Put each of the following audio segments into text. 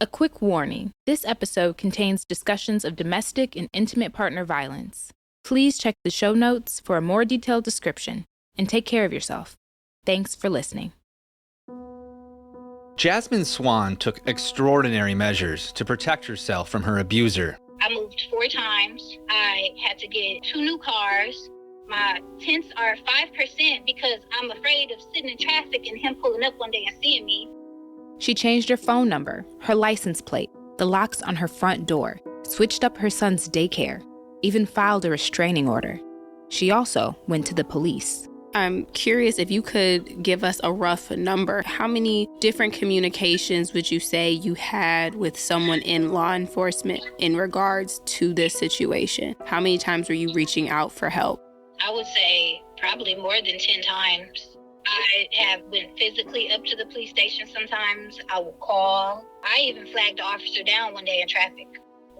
A quick warning, this episode contains discussions of domestic and intimate partner violence. Please check the show notes for a more detailed description, and take care of yourself. Thanks for listening. Jasmine Swan took extraordinary measures to protect herself from her abuser. I moved 4 times. I had to get 2 new cars. My tents are 5% because I'm afraid of sitting in traffic and him pulling up one day and seeing me. She changed her phone number, her license plate, the locks on her front door, switched up her son's daycare, even filed a restraining order. She also went to the police. I'm curious if you could give us a rough number. How many different communications would you say you had with someone in law enforcement in regards to this situation? How many times were you reaching out for help? I would say probably more than 10 times. I have went physically up to the police station sometimes. I will call. I even flagged the officer down one day in traffic.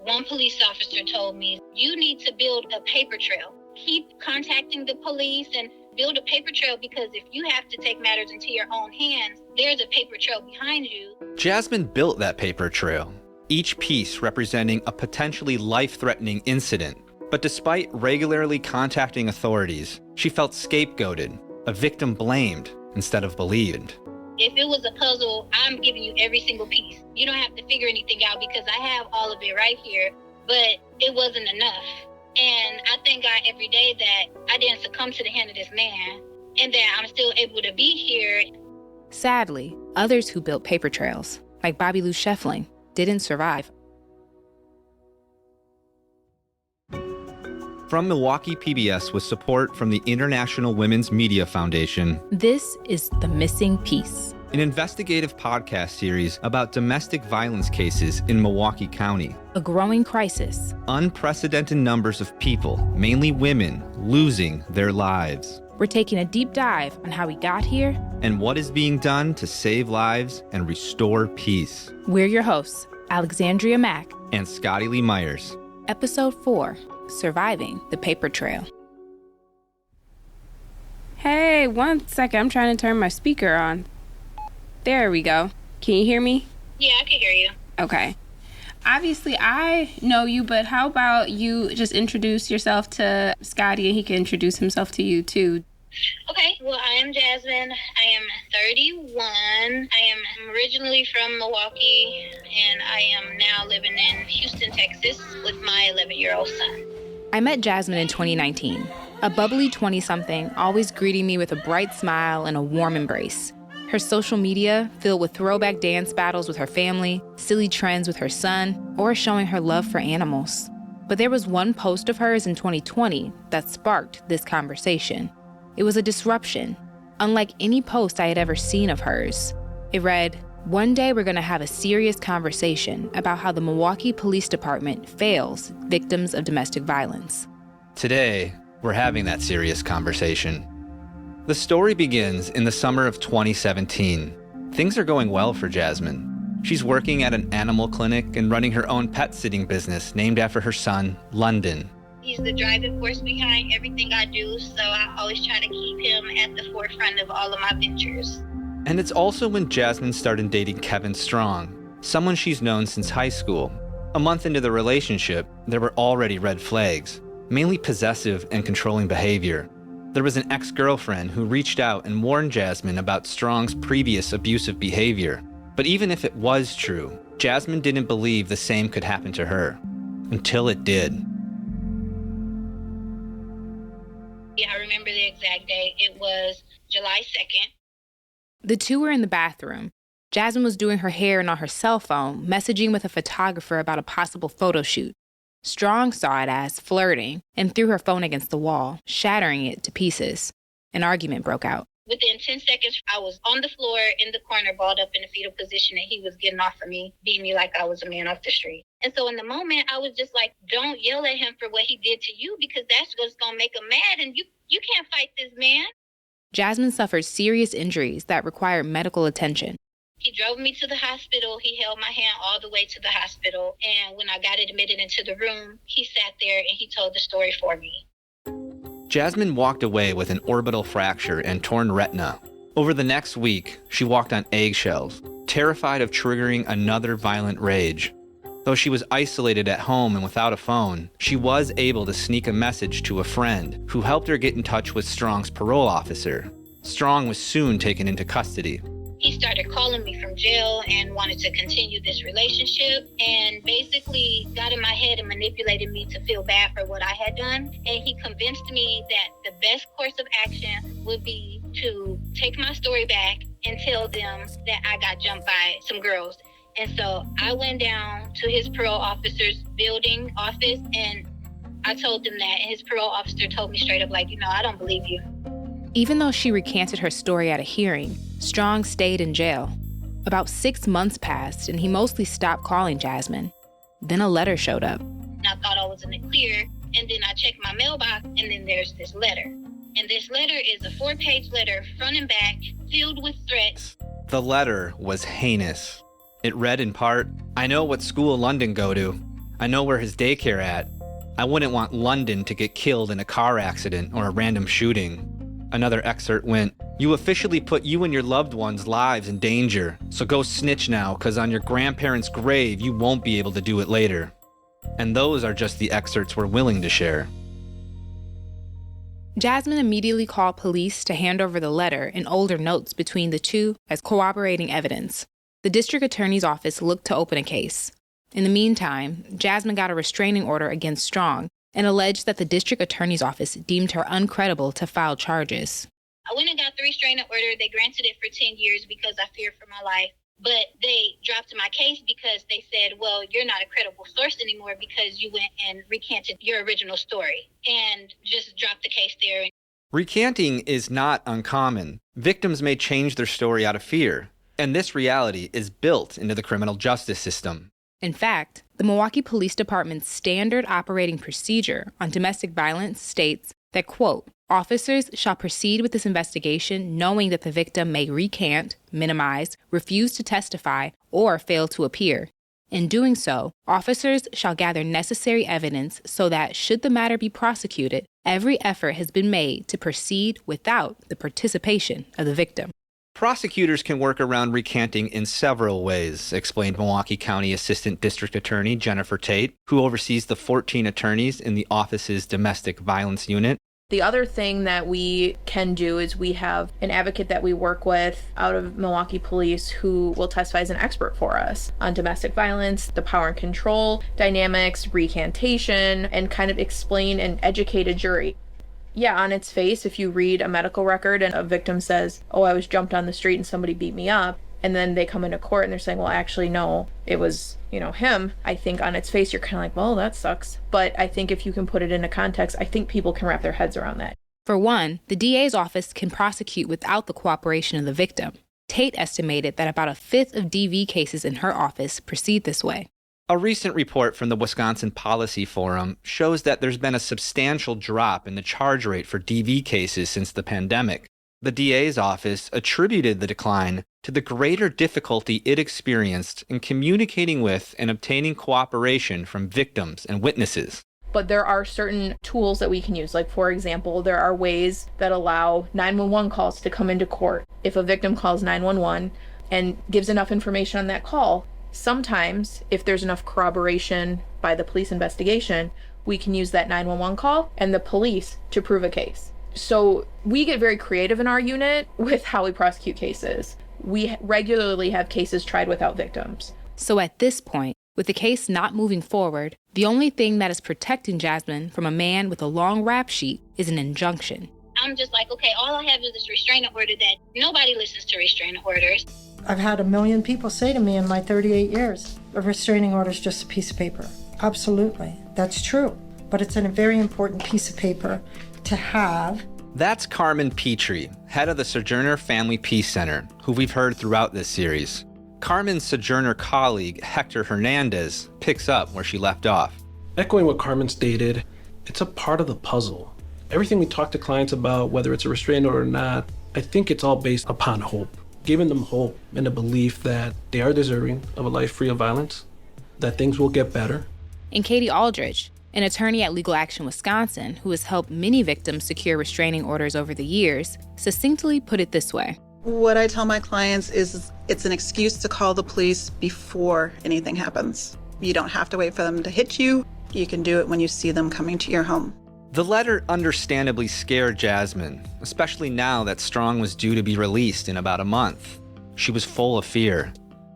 One police officer told me, you need to build a paper trail. Keep contacting the police and build a paper trail, because if you have to take matters into your own hands, there's a paper trail behind you. Jasmine built that paper trail, each piece representing a potentially life-threatening incident. But despite regularly contacting authorities, she felt scapegoated, a victim blamed instead of believed. If it was a puzzle, I'm giving you every single piece. You don't have to figure anything out because I have all of it right here, but it wasn't enough. And I thank God every day that I didn't succumb to the hand of this man and that I'm still able to be here. Sadly, others who built paper trails, like Bobby Lou Scheffling, didn't survive. From Milwaukee PBS with support from the International Women's Media Foundation, This is The Missing Piece, an investigative podcast series about domestic violence cases in Milwaukee County. a growing crisis. Unprecedented numbers of people, mainly women, losing their lives. We're taking a deep dive on how we got here. And what is being done to save lives and restore peace. We're your hosts, Alexandria Mack. And Scotty Lee Myers. Episode 4, Surviving the Paper Trail. Hey, one second. I'm trying to turn my speaker on. There we go. Can you hear me? Yeah, I can hear you. Okay. Obviously, I know you, but how about you just introduce yourself to Scotty and he can introduce himself to you too? Okay, well, I am Jasmine. I am 31. I am originally from Milwaukee, and I am now living in Houston, Texas with my 11-year-old son. I met Jasmine in 2019, a bubbly 20-something always greeting me with a bright smile and a warm embrace. Her social media filled with throwback dance battles with her family, silly trends with her son, or showing her love for animals. But there was one post of hers in 2020 that sparked this conversation. It was a disruption, unlike any post I had ever seen of hers. It read, "One day we're going to have a serious conversation about how the Milwaukee Police Department fails victims of domestic violence." Today, we're having that serious conversation. The story begins in the summer of 2017. Things are going well for Jasmine. She's working at an animal clinic and running her own pet sitting business named after her son, London. He's the driving force behind everything I do, so I always try to keep him at the forefront of all of my ventures. And it's also when Jasmine started dating Kevin Strong, someone she's known since high school. A month into the relationship, there were already red flags, mainly possessive and controlling behavior. There was an ex-girlfriend who reached out and warned Jasmine about Strong's previous abusive behavior. But even if it was true, Jasmine didn't believe the same could happen to her, until it did. Yeah, I remember the exact date. It was July 2nd. The two were in the bathroom. Jasmine was doing her hair and on her cell phone, messaging with a photographer about a possible photo shoot. Strong saw it as flirting and threw her phone against the wall, shattering it to pieces. An argument broke out. Within 10 seconds, I was on the floor in the corner, balled up in a fetal position, and he was getting off of me, beating me like I was a man off the street. And so in the moment, I was just like, don't yell at him for what he did to you, because that's what's going to make him mad, and you can't fight this man. Jasmine suffered serious injuries that required medical attention. He drove me to the hospital. He held my hand all the way to the hospital. And when I got admitted into the room, he sat there and he told the story for me. Jasmine walked away with an orbital fracture and torn retina. Over the next week, she walked on eggshells, terrified of triggering another violent rage. Though she was isolated at home and without a phone, she was able to sneak a message to a friend who helped her get in touch with Strong's parole officer. Strong was soon taken into custody. He started calling me from jail and wanted to continue this relationship, and basically got in my head and manipulated me to feel bad for what I had done. And he convinced me that the best course of action would be to take my story back and tell them that I got jumped by some girls. And so I went down to his parole officer's building office and I told them that, and his parole officer told me straight up, like, I don't believe you. Even though she recanted her story at a hearing, Strong stayed in jail. About 6 months passed, and he mostly stopped calling Jasmine. Then a letter showed up. I thought I was in the clear, and then I checked my mailbox, and then there's this letter. And this letter is a 4-page letter, front and back, filled with threats. The letter was heinous. It read in part, "I know what school London go to. I know where his daycare at. I wouldn't want London to get killed in a car accident or a random shooting." Another excerpt went, "You officially put you and your loved ones' lives in danger, so go snitch now, cause on your grandparents' grave you won't be able to do it later." And those are just the excerpts we're willing to share. Jasmine immediately called police to hand over the letter and older notes between the two as corroborating evidence. The district attorney's office looked to open a case. In the meantime, Jasmine got a restraining order against Strong and alleged that the district attorney's office deemed her uncredible to file charges. I went and got the restraining order. They granted it for 10 years because I feared for my life. But they dropped my case because they said, well, you're not a credible source anymore because you went and recanted your original story, and just dropped the case there. Recanting is not uncommon. Victims may change their story out of fear, and this reality is built into the criminal justice system. In fact, the Milwaukee Police Department's standard operating procedure on domestic violence states that, quote, "Officers shall proceed with this investigation knowing that the victim may recant, minimize, refuse to testify, or fail to appear. In doing so, officers shall gather necessary evidence so that, should the matter be prosecuted, every effort has been made to proceed without the participation of the victim." Prosecutors can work around recanting in several ways, explained Milwaukee County Assistant District Attorney Jennifer Tate, who oversees the 14 attorneys in the office's domestic violence unit. The other thing that we can do is we have an advocate that we work with out of Milwaukee Police who will testify as an expert for us on domestic violence, the power and control dynamics, recantation, and kind of explain and educate a jury. Yeah, on its face, if you read a medical record and a victim says, "Oh, I was jumped on the street and somebody beat me up," and then they come into court and they're saying, "Well, actually, no, it was, him," I think on its face, you're kind of like, well, that sucks. But I think if you can put it into context, I think people can wrap their heads around that. For one, the DA's office can prosecute without the cooperation of the victim. Tate estimated that about a fifth of DV cases in her office proceed this way. A recent report from the Wisconsin Policy Forum shows that there's been a substantial drop in the charge rate for DV cases since the pandemic. The DA's office attributed the decline to the greater difficulty it experienced in communicating with and obtaining cooperation from victims and witnesses. But there are certain tools that we can use. Like, for example, there are ways that allow 911 calls to come into court. If a victim calls 911 and gives enough information on that call, sometimes, if there's enough corroboration by the police investigation, we can use that 911 call and the police to prove a case. So we get very creative in our unit with how we prosecute cases. We regularly have cases tried without victims. So at this point, with the case not moving forward, the only thing that is protecting Jasmine from a man with a long rap sheet is an injunction. I'm just like, okay, all I have is this restraining order that nobody listens to restraining orders. I've had 1 million people say to me in my 38 years, a restraining order is just a piece of paper. Absolutely, that's true. But it's a very important piece of paper to have. That's Carmen Petrie, head of the Sojourner Family Peace Center, who we've heard throughout this series. Carmen's Sojourner colleague, Hector Hernandez, picks up where she left off. Echoing what Carmen stated, it's a part of the puzzle. Everything we talk to clients about, whether it's a restraining order or not, I think it's all based upon hope. Giving them hope and a belief that they are deserving of a life free of violence, that things will get better. And Katie Aldridge, an attorney at Legal Action Wisconsin who has helped many victims secure restraining orders over the years, succinctly put it this way. What I tell my clients is it's an excuse to call the police before anything happens. You don't have to wait for them to hit you. You can do it when you see them coming to your home. The letter understandably scared Jasmine, especially now that Strong was due to be released in about a month. She was full of fear.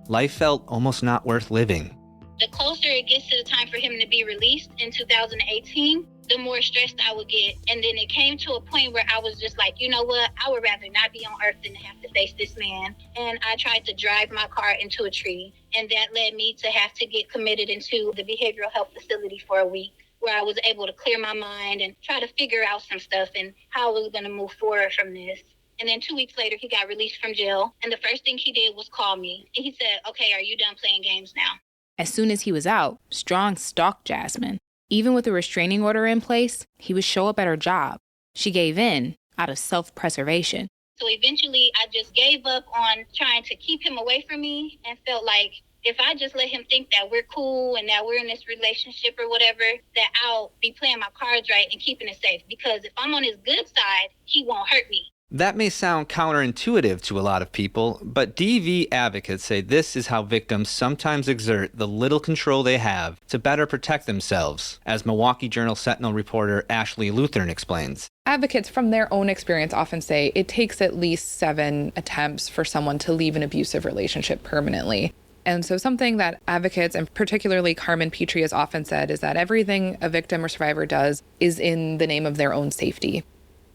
Life felt almost not worth living. The closer it gets to the time for him to be released in 2018, the more stressed I would get. And then it came to a point where I was just like, you know what? I would rather not be on earth than to have to face this man. And I tried to drive my car into a tree. And that led me to have to get committed into the behavioral health facility for a week, where I was able to clear my mind and try to figure out some stuff and how I was going to move forward from this. And then 2 weeks later, he got released from jail. And the first thing he did was call me. And he said, okay, are you done playing games now? As soon as he was out, Strong stalked Jasmine. Even with a restraining order in place, he would show up at her job. She gave in out of self-preservation. So eventually, I just gave up on trying to keep him away from me and felt like if I just let him think that we're cool and that we're in this relationship or whatever, that I'll be playing my cards right and keeping it safe. Because if I'm on his good side, he won't hurt me. That may sound counterintuitive to a lot of people, but DV advocates say this is how victims sometimes exert the little control they have to better protect themselves, as Milwaukee Journal Sentinel reporter Ashley Lutheran explains. Advocates from their own experience often say it takes at least 7 attempts for someone to leave an abusive relationship permanently. And so something that advocates, and particularly Carmen Petrie, has often said is that everything a victim or survivor does is in the name of their own safety.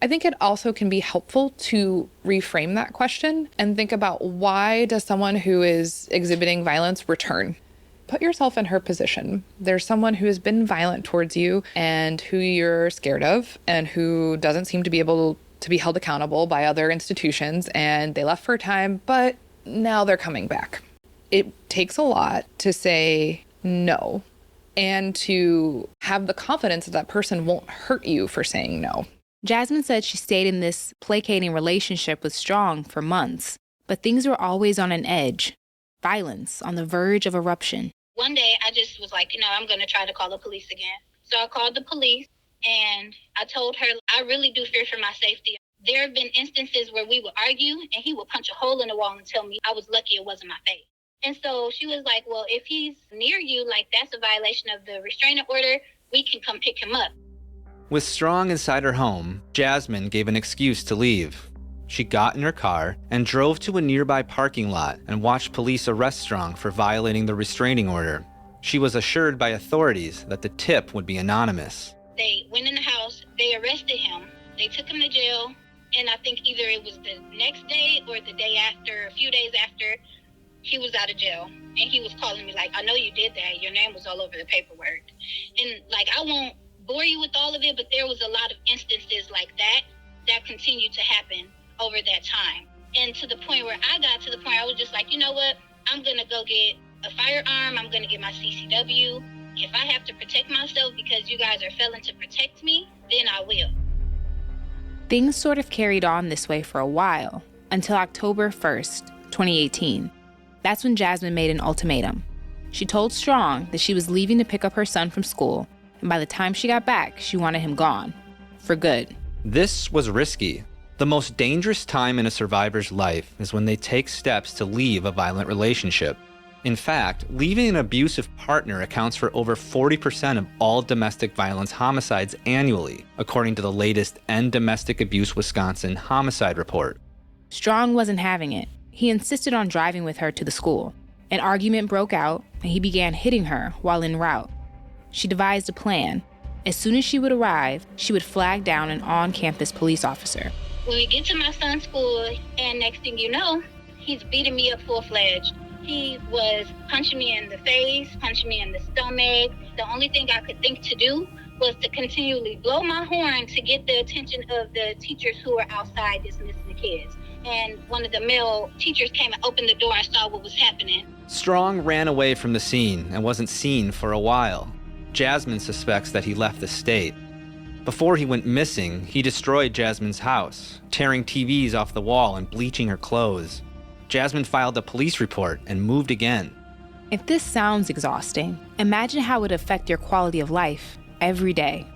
I think it also can be helpful to reframe that question and think about, why does someone who is exhibiting violence return? Put yourself in her position. There's someone who has been violent towards you and who you're scared of and who doesn't seem to be able to be held accountable by other institutions, and they left for a time, but now they're coming back. It takes a lot to say no and to have the confidence that that person won't hurt you for saying no. Jasmine said she stayed in this placating relationship with Strong for months, but things were always on an edge. Violence on the verge of eruption. One day, I just was like, I'm going to try to call the police again. So I called the police, and I told her, I really do fear for my safety. There have been instances where we would argue, and he would punch a hole in the wall and tell me I was lucky it wasn't my face. And so she was like, well, if he's near you, like that's a violation of the restraining order, we can come pick him up. With Strong inside her home, Jasmine gave an excuse to leave. She got in her car and drove to a nearby parking lot and watched police arrest Strong for violating the restraining order. She was assured by authorities that the tip would be anonymous. They went in the house, they arrested him, they took him to jail, and I think either it was the next day or the day after, a few days after, he was out of jail. And he was calling me like, I know you did that, your name was all over the paperwork. And like, I won't bore you with all of it, but there was a lot of instances like that continued to happen over that time. And to the point where I was just like, you know what? I'm going to go get a firearm. I'm going to get my CCW. If I have to protect myself because you guys are failing to protect me, then I will. Things sort of carried on this way for a while, until October 1st, 2018. That's when Jasmine made an ultimatum. She told Strong that she was leaving to pick up her son from school, and by the time she got back, she wanted him gone. For good. This was risky. The most dangerous time in a survivor's life is when they take steps to leave a violent relationship. In fact, leaving an abusive partner accounts for over 40% of all domestic violence homicides annually, according to the latest End Domestic Abuse Wisconsin homicide report. Strong wasn't having it. He insisted on driving with her to the school. An argument broke out, and he began hitting her while en route. She devised a plan. As soon as she would arrive, she would flag down an on-campus police officer. When we get to my son's school, and next thing you know, he's beating me up full-fledged. He was punching me in the face, punching me in the stomach. The only thing I could think to do was to continually blow my horn to get the attention of the teachers who were outside dismissing the kids. And one of the male teachers came and opened the door and saw what was happening. Strong ran away from the scene and wasn't seen for a while. Jasmine suspects that he left the state. Before he went missing, he destroyed Jasmine's house, tearing TVs off the wall and bleaching her clothes. Jasmine filed a police report and moved again. If this sounds exhausting, imagine how it would affect your quality of life every day.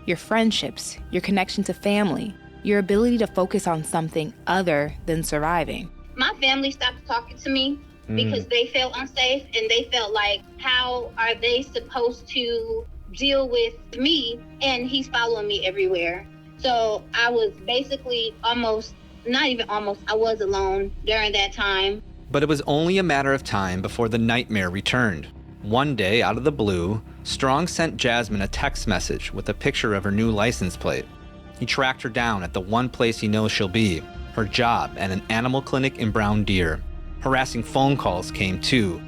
Your friendships, your connection to family, your ability to focus on something other than surviving. My family stopped talking to me because they felt unsafe, and they felt like, how are they supposed to deal with me? And he's following me everywhere. So I was basically I was alone during that time. But it was only a matter of time before the nightmare returned. One day, out of the blue, Strong sent Jasmine a text message with a picture of her new license plate. He tracked her down at the one place he knows she'll be, her job at an animal clinic in Brown Deer. Harassing phone calls came too.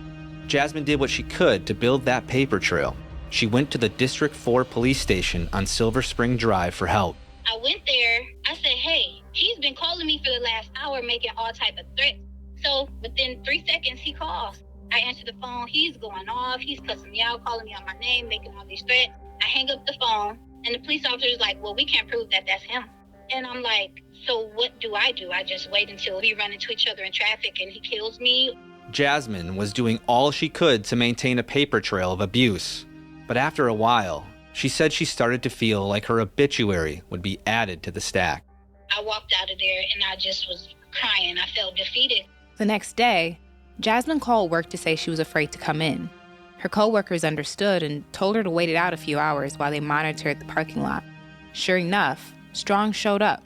Jasmine did what she could to build that paper trail. She went to the District 4 police station on Silver Spring Drive for help. I went there. I said, hey, he's been calling me for the last hour making all type of threats. So within 3 seconds, he calls. I answer the phone. He's going off. He's cussing me out, calling me out my name, making all these threats. I hang up the phone, and the police officer is like, well, we can't prove that that's him. And I'm like, so what do? I just wait until we run into each other in traffic and he kills me? Jasmine was doing all she could to maintain a paper trail of abuse. But after a while, she said she started to feel like her obituary would be added to the stack. I walked out of there and I just was crying. I felt defeated. The next day, Jasmine called work to say she was afraid to come in. Her coworkers understood and told her to wait it out a few hours while they monitored the parking lot. Sure enough, Strong showed up.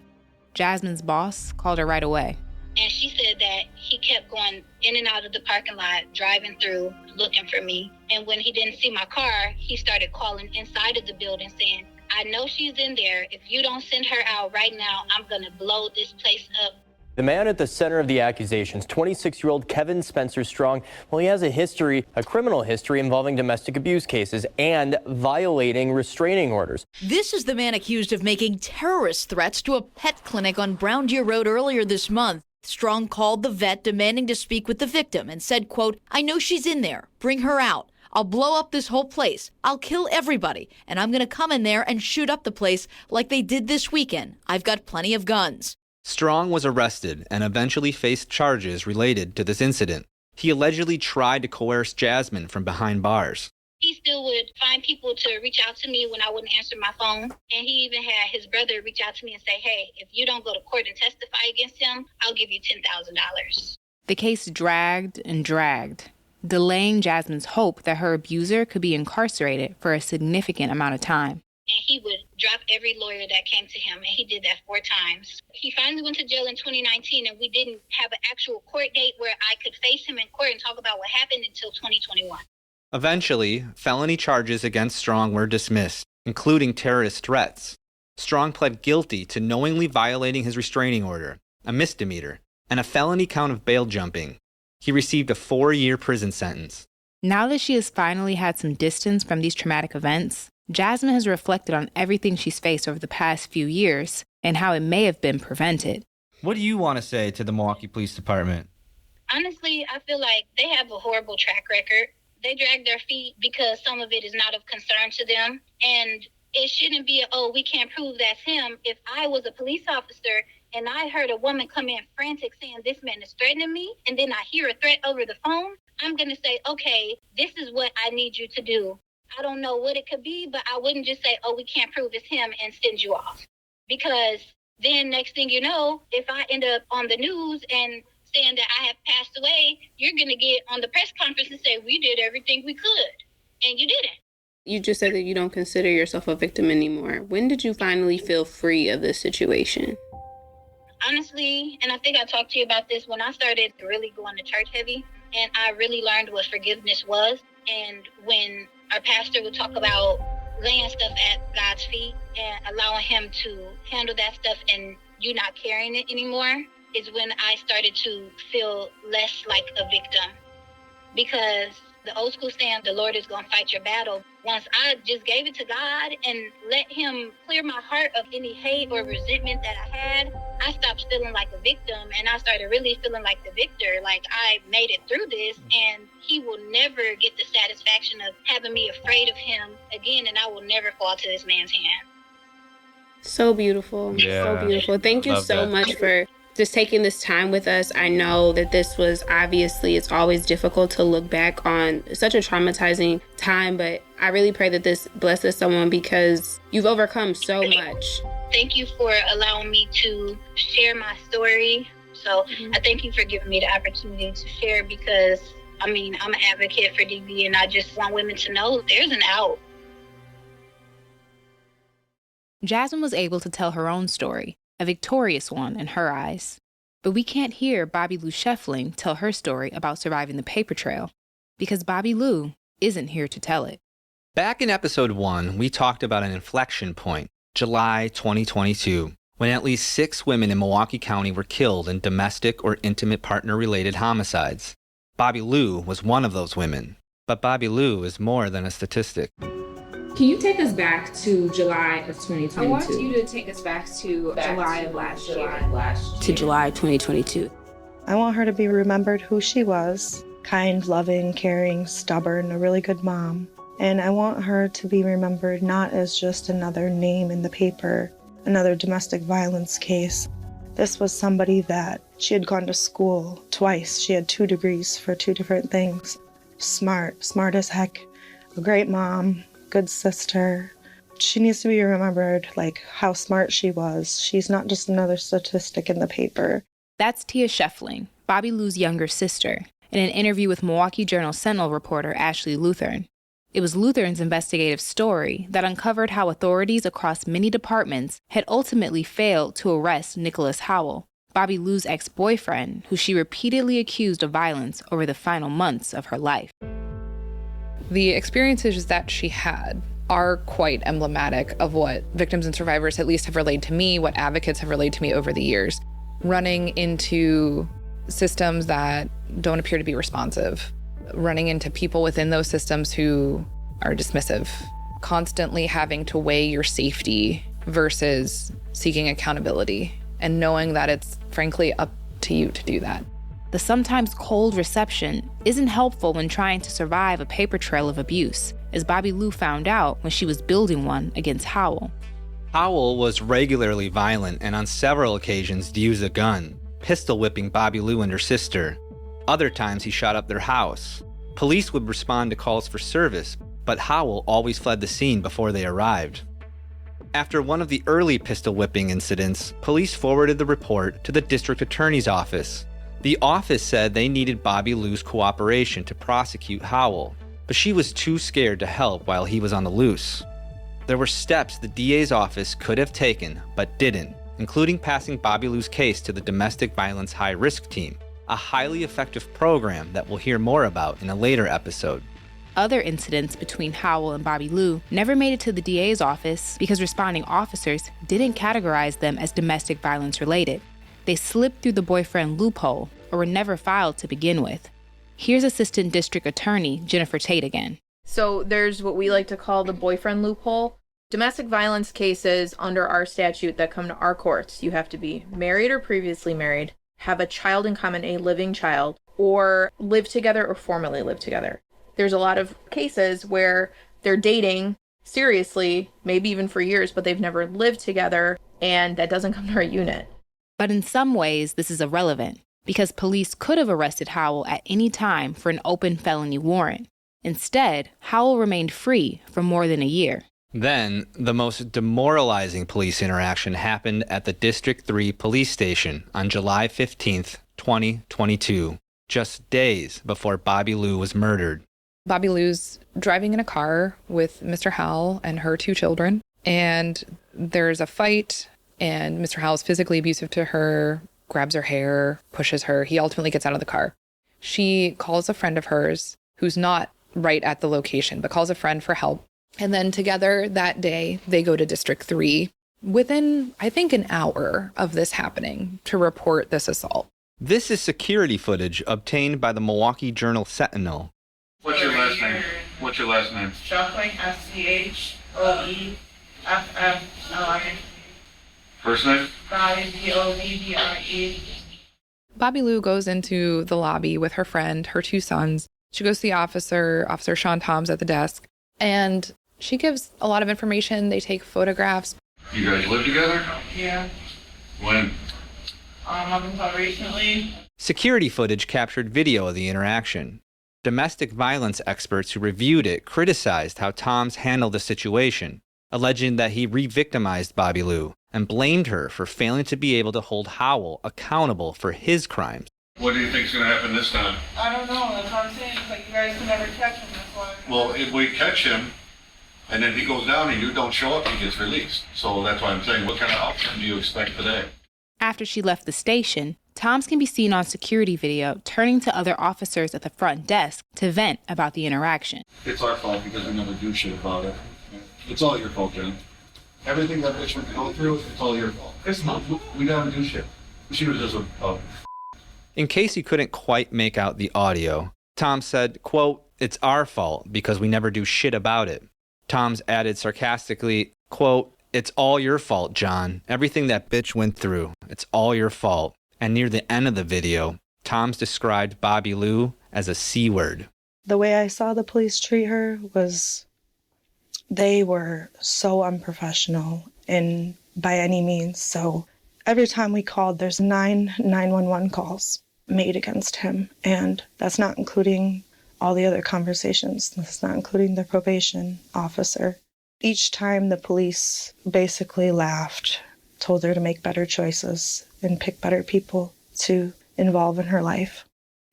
Jasmine's boss called her right away. And she said that he kept going in and out of the parking lot, driving through, looking for me. And when he didn't see my car, he started calling inside of the building saying, I know she's in there. If you don't send her out right now, I'm going to blow this place up. The man at the center of the accusations, 26-year-old Kevin Spencer Strong, well, he has a criminal history involving domestic abuse cases and violating restraining orders. This is the man accused of making terrorist threats to a pet clinic on Brown Deer Road earlier this month. Strong called the vet demanding to speak with the victim and said, quote, I know she's in there. Bring her out. I'll blow up this whole place. I'll kill everybody. And I'm going to come in there and shoot up the place like they did this weekend. I've got plenty of guns. Strong was arrested and eventually faced charges related to this incident. He allegedly tried to coerce Jasmine from behind bars. He still would find people to reach out to me when I wouldn't answer my phone. And he even had his brother reach out to me and say, hey, if you don't go to court and testify against him, I'll give you $10,000. The case dragged and dragged, delaying Jasmine's hope that her abuser could be incarcerated for a significant amount of time. And he would drop every lawyer that came to him, and he did that 4 times. He finally went to jail in 2019, and we didn't have an actual court date where I could face him in court and talk about what happened until 2021. Eventually, felony charges against Strong were dismissed, including terrorist threats. Strong pled guilty to knowingly violating his restraining order, a misdemeanor, and a felony count of bail jumping. He received a 4-year prison sentence. Now that she has finally had some distance from these traumatic events, Jasmine has reflected on everything she's faced over the past few years and how it may have been prevented. What do you want to say to the Milwaukee Police Department? Honestly, I feel like they have a horrible track record. They drag their feet because some of it is not of concern to them. And it shouldn't be, we can't prove that's him. If I was a police officer and I heard a woman come in frantic saying this man is threatening me, and then I hear a threat over the phone, I'm going to say, okay, this is what I need you to do. I don't know what it could be, but I wouldn't just say, we can't prove it's him and send you off. Because then next thing you know, if I end up on the news and saying that I have passed away, you're going to get on the press conference and say, we did everything we could. And you didn't. You just said that you don't consider yourself a victim anymore. When did you finally feel free of this situation? Honestly, and I think I talked to you about this when I started really going to church heavy, and I really learned what forgiveness was. And when our pastor would talk about laying stuff at God's feet and allowing him to handle that stuff and you not carrying it anymore, is when I started to feel less like a victim. Because the old school saying, the Lord is going to fight your battle. Once I just gave it to God and let him clear my heart of any hate or resentment that I had, I stopped feeling like a victim and I started really feeling like the victor. Like I made it through this and he will never get the satisfaction of having me afraid of him again, and I will never fall to this man's hand. So beautiful. Yeah. So beautiful. Thank you so that. much for just taking this time with us. I know that this was obviously, it's always difficult to look back on such a traumatizing time, but I really pray that this blesses someone because you've overcome so much. thank you for allowing me to share my story. So I thank you for giving me the opportunity to share because, I'm an advocate for DV and I just want women to know there's an out. Jasmine was able to tell her own story, a victorious one in her eyes. But we can't hear Bobby Lou Scheffling tell her story about surviving the paper trail because Bobby Lou isn't here to tell it. Back in episode 1, we talked about an inflection point, July 2022, when at least 6 women in Milwaukee County were killed in domestic or intimate partner-related homicides. Bobby Lou was one of those women. But Bobby Lou is more than a statistic. Can you take us back to July of 2022? I want you to take us back to July of last year. To July 2022. I want her to be remembered who she was. Kind, loving, caring, stubborn, a really good mom. And I want her to be remembered not as just another name in the paper, another domestic violence case. This was somebody that she had gone to school twice. She had 2 degrees for 2 different things. Smart as heck, a great mom, good sister. She needs to be remembered like how smart she was. She's not just another statistic in the paper. That's Tia Scheffling, Bobby Lou's younger sister, in an interview with Milwaukee Journal-Sentinel reporter Ashley Lutheran. It was Lutheran's investigative story that uncovered how authorities across many departments had ultimately failed to arrest Nicholas Howell, Bobby Lou's ex-boyfriend, who she repeatedly accused of violence over the final months of her life. The experiences that she had are quite emblematic of what victims and survivors at least have relayed to me, what advocates have relayed to me over the years. Running into systems that don't appear to be responsive, running into people within those systems who are dismissive, constantly having to weigh your safety versus seeking accountability, and knowing that it's frankly up to you to do that. The sometimes cold reception isn't helpful when trying to survive a paper trail of abuse, as Bobby Lou found out when she was building one against Howell. Howell was regularly violent and on several occasions used a gun, pistol whipping Bobby Lou and her sister. Other times he shot up their house. Police would respond to calls for service, but Howell always fled the scene before they arrived. After one of the early pistol whipping incidents, police forwarded the report to the district attorney's office. The office said they needed Bobby Lou's cooperation to prosecute Howell, but she was too scared to help while he was on the loose. There were steps the DA's office could have taken, but didn't, including passing Bobby Lou's case to the Domestic Violence High Risk Team, a highly effective program that we'll hear more about in a later episode. Other incidents between Howell and Bobby Lou never made it to the DA's office because responding officers didn't categorize them as domestic violence related. They slipped through the boyfriend loophole or were never filed to begin with. Here's Assistant District Attorney Jennifer Tate again. So there's what we like to call the boyfriend loophole. Domestic violence cases under our statute that come to our courts, you have to be married or previously married, have a child in common, a living child, or live together or formerly live together. There's a lot of cases where they're dating seriously, maybe even for years, but they've never lived together, and that doesn't come to our unit. But in some ways, this is irrelevant, because police could have arrested Howell at any time for an open felony warrant. Instead, Howell remained free for more than a year. Then, the most demoralizing police interaction happened at the District 3 police station on July 15th, 2022, just days before Bobby Lou was murdered. Bobby Lou's driving in a car with Mr. Howell and her 2 children, and there's a fight, and Mr. Howell's physically abusive to her, grabs her hair, pushes her. He ultimately gets out of the car. She calls a friend of hers who's not right at the location, but calls a friend for help. And then together that day, they go to District 3 within, I think, an hour of this happening to report this assault. This is security footage obtained by the Milwaukee Journal-Sentinel. What's your last name? What's your last name? Scheffling, SCHOEFFLI. First name? BOVDRE. Bobby Lou goes into the lobby with her friend, her 2 sons. She goes to the Officer Sean Toms at the desk, and she gives a lot of information. They take photographs. You guys live together? Yeah. When? Up until recently. Security footage captured video of the interaction. Domestic violence experts who reviewed it criticized how Toms handled the situation, alleging that he re-victimized Bobby Lou and blamed her for failing to be able to hold Howell accountable for his crimes. What do you think's going to happen this time? I don't know, that's what I'm saying, it's like you guys can never catch him, that's why. Well, if we catch him, and then he goes down and you don't show up, he gets released. So that's why I'm saying, what kind of outcome do you expect today? After she left the station, Toms can be seen on security video turning to other officers at the front desk to vent about the interaction. It's our fault because we never do shit about it. It's all your fault, Jen. Everything that bitch went to go through, it's all your fault. It's not. We never do shit. She was just a In case you couldn't quite make out the audio, Tom said, quote, "It's our fault because we never do shit about it." Toms added sarcastically, quote, "It's all your fault, John. Everything that bitch went through, it's all your fault." And near the end of the video, Toms described Bobby Lou as a C word. The way I saw the police treat her was they were so unprofessional and by any means. So every time we called, there's 9 911 calls made against him. And that's not including all the other conversations. That's not including the probation officer. Each time the police basically laughed, told her to make better choices and pick better people to involve in her life.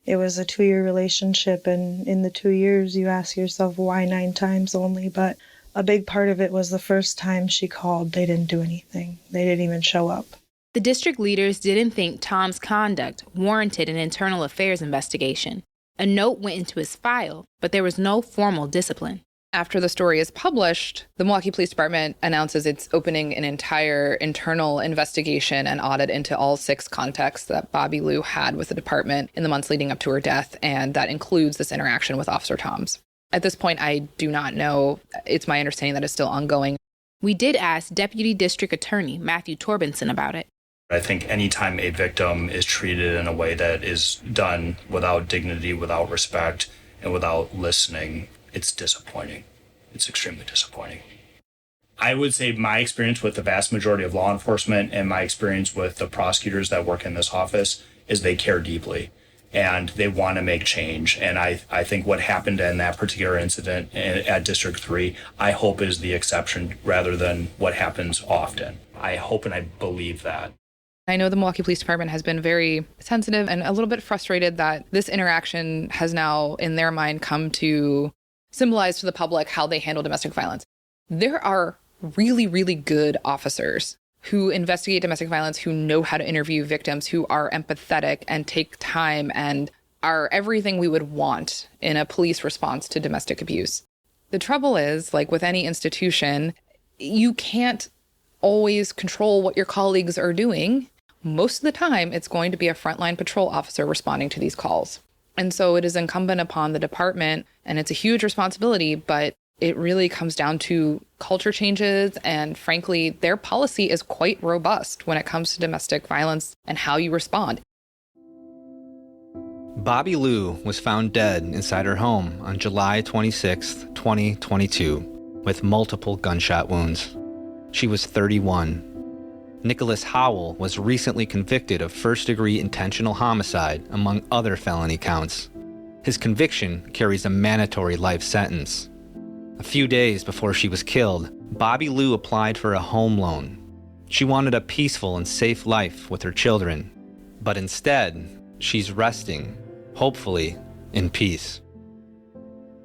It was a 2-year relationship, and in the 2 years you ask yourself why 9 times only, but a big part of it was the first time she called, they didn't do anything. They didn't even show up. The district leaders didn't think Tom's conduct warranted an internal affairs investigation. A note went into his file, but there was no formal discipline. After the story is published, the Milwaukee Police Department announces it's opening an entire internal investigation and audit into all 6 contacts that Bobby Lou had with the department in the months leading up to her death, and that includes this interaction with Officer Toms. At this point, I do not know. It's my understanding that it's still ongoing. We did ask Deputy District Attorney Matthew Torbinson about it. I think anytime a victim is treated in a way that is done without dignity, without respect, and without listening, it's disappointing. It's extremely disappointing. I would say my experience with the vast majority of law enforcement and my experience with the prosecutors that work in this office is they care deeply and they want to make change. And I think what happened in that particular incident at District 3, I hope is the exception rather than what happens often. I hope and I believe that. I know the Milwaukee Police Department has been very sensitive and a little bit frustrated that this interaction has now, in their mind, come to symbolize to the public how they handle domestic violence. There are really, really good officers who investigate domestic violence, who know how to interview victims, who are empathetic and take time and are everything we would want in a police response to domestic abuse. The trouble is, like with any institution, you can't always control what your colleagues are doing. Most of the time, it's going to be a frontline patrol officer responding to these calls. And so it is incumbent upon the department, and it's a huge responsibility, but it really comes down to culture changes. And frankly, their policy is quite robust when it comes to domestic violence and how you respond. Bobby Lou was found dead inside her home on July 26, 2022, with multiple gunshot wounds. She was 31. Nicholas Howell was recently convicted of first-degree intentional homicide, among other felony counts. His conviction carries a mandatory life sentence. A few days before she was killed, Bobby Lou applied for a home loan. She wanted a peaceful and safe life with her children, but instead, she's resting, hopefully, in peace.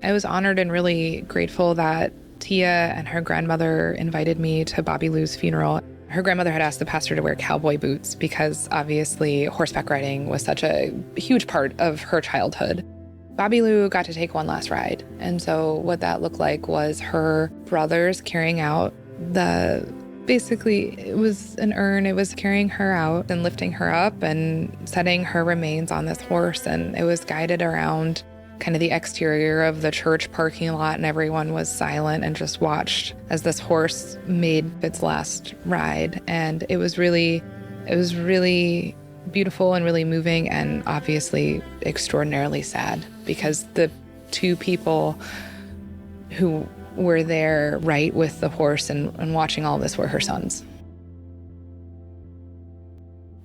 I was honored and really grateful that Tia and her grandmother invited me to Bobby Lou's funeral. Her grandmother had asked the pastor to wear cowboy boots because obviously horseback riding was such a huge part of her childhood. Bobby Lou got to take one last ride. And so what that looked like was her brothers carrying out basically it was an urn. It was carrying her out and lifting her up and setting her remains on this horse. And it was guided around kind of the exterior of the church parking lot, and everyone was silent and just watched as this horse made its last ride. And it was really beautiful and really moving, and obviously extraordinarily sad because the 2 people who were there right with the horse and watching all this were her sons.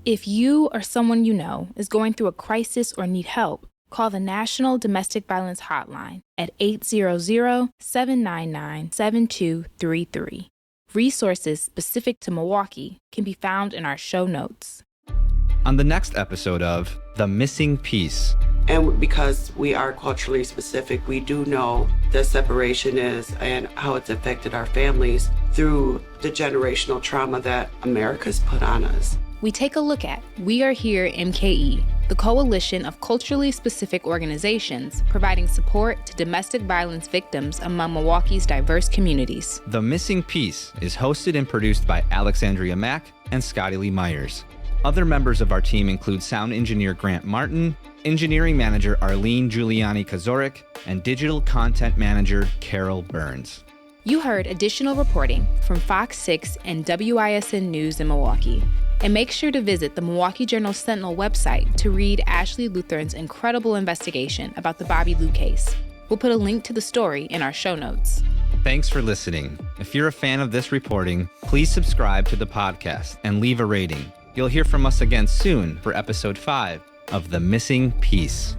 If you or someone you know is going through a crisis or need help, call the National Domestic Violence Hotline at 800-799-7233. Resources specific to Milwaukee can be found in our show notes. On the next episode of The Missing Piece. And because we are culturally specific, we do know the separation is and how it's affected our families through the generational trauma that America's put on us. We take a look at We Are Here MKE, the coalition of culturally specific organizations providing support to domestic violence victims among Milwaukee's diverse communities. The Missing Piece is hosted and produced by Alexandria Mack and Scotty Lee Myers. Other members of our team include sound engineer Grant Martin, engineering manager Arlene Giuliani-Kazorik, and digital content manager Carol Burns. You heard additional reporting from Fox 6 and WISN News in Milwaukee. And make sure to visit the Milwaukee Journal-Sentinel website to read Ashley Luthern's incredible investigation about the Bobby Lou case. We'll put a link to the story in our show notes. Thanks for listening. If you're a fan of this reporting, please subscribe to the podcast and leave a rating. You'll hear from us again soon for episode 5 of The Missing Piece.